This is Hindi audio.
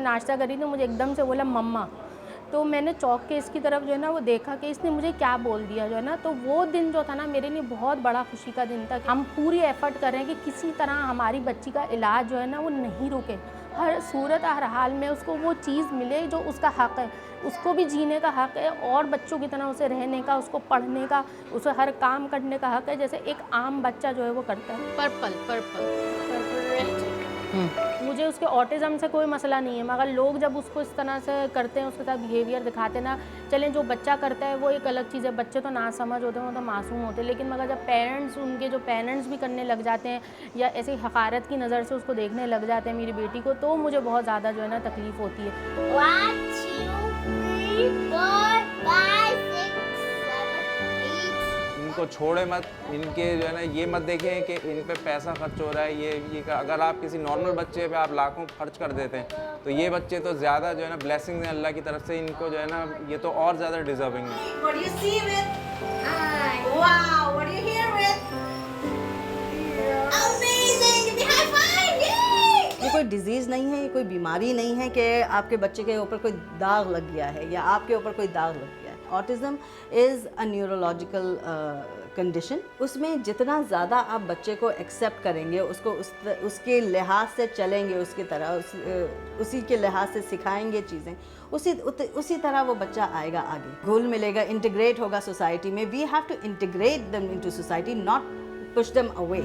नाश्ता कर रही थी, मुझे एकदम से बोला मम्मा। तो मैंने चौंक के इसकी तरफ जो है ना वो देखा कि इसने मुझे क्या बोल दिया जो है ना। तो वो दिन जो था ना मेरे लिए बहुत बड़ा खुशी का दिन था। हम पूरी एफ़र्ट कर रहे हैं कि किसी तरह हमारी बच्ची का इलाज जो है ना वो नहीं रुके, हर सूरत हर हाल में उसको वो चीज़ मिले जो उसका हक़ है। उसको भी जीने का हक़ है और बच्चों की तरह उसे रहने का, उसको पढ़ने का, उसे हर काम करने का हक़ है जैसे एक आम बच्चा जो है वो करता है। मुझे उसके ऑटिज़म से कोई मसला नहीं है, मगर लोग जब उसको इस तरह से करते हैं, उसके साथ बिहेवियर दिखाते हैं ना, चलें जो बच्चा करता है वो एक अलग चीज़ है, बच्चे तो नासमझ होते हैं, वो तो मासूम होते हैं, लेकिन मगर जब पेरेंट्स, उनके जो पेरेंट्स भी करने लग जाते हैं या ऐसे हक़ारत की नज़र से उसको देखने लग जाते हैं मेरी बेटी को, तो मुझे बहुत ज़्यादा जो है ना तकलीफ़ होती है। 1 2 3 4 5 6 7 8। इनको छोड़े मत, इनके जो है ना ये मत देखें कि इन पे पैसा खर्च हो रहा है। ये अगर आप किसी नॉर्मल बच्चे पे आप लाखों खर्च कर देते हैं तो ये बच्चे तो ज़्यादा जो है ना ब्लेसिंग्स हैं अल्लाह की तरफ से, इनको जो है ना ये तो और ज़्यादा डिजर्विंग है। What do you see with? Wow, what do you hear with? Amazing! Give me high five! Yay! ये कोई डिजीज़ नहीं है, ये कोई बीमारी नहीं है कि आपके बच्चे के ऊपर कोई दाग लग गया है या आपके ऊपर कोई दाग लग गया है। Autism is a neurological condition. उसमें जितना ज़्यादा आप बच्चे को एक्सेप्ट करेंगे, उसको उसके लिहाज से चलेंगे, उसकी तरह उसी के लिहाज से सिखाएंगे चीज़ें, उसी तरह वो बच्चा आएगा आगे, घुल मिलेगा, इंटीग्रेट होगा सोसाइटी में। We have to integrate them into society, not push them away.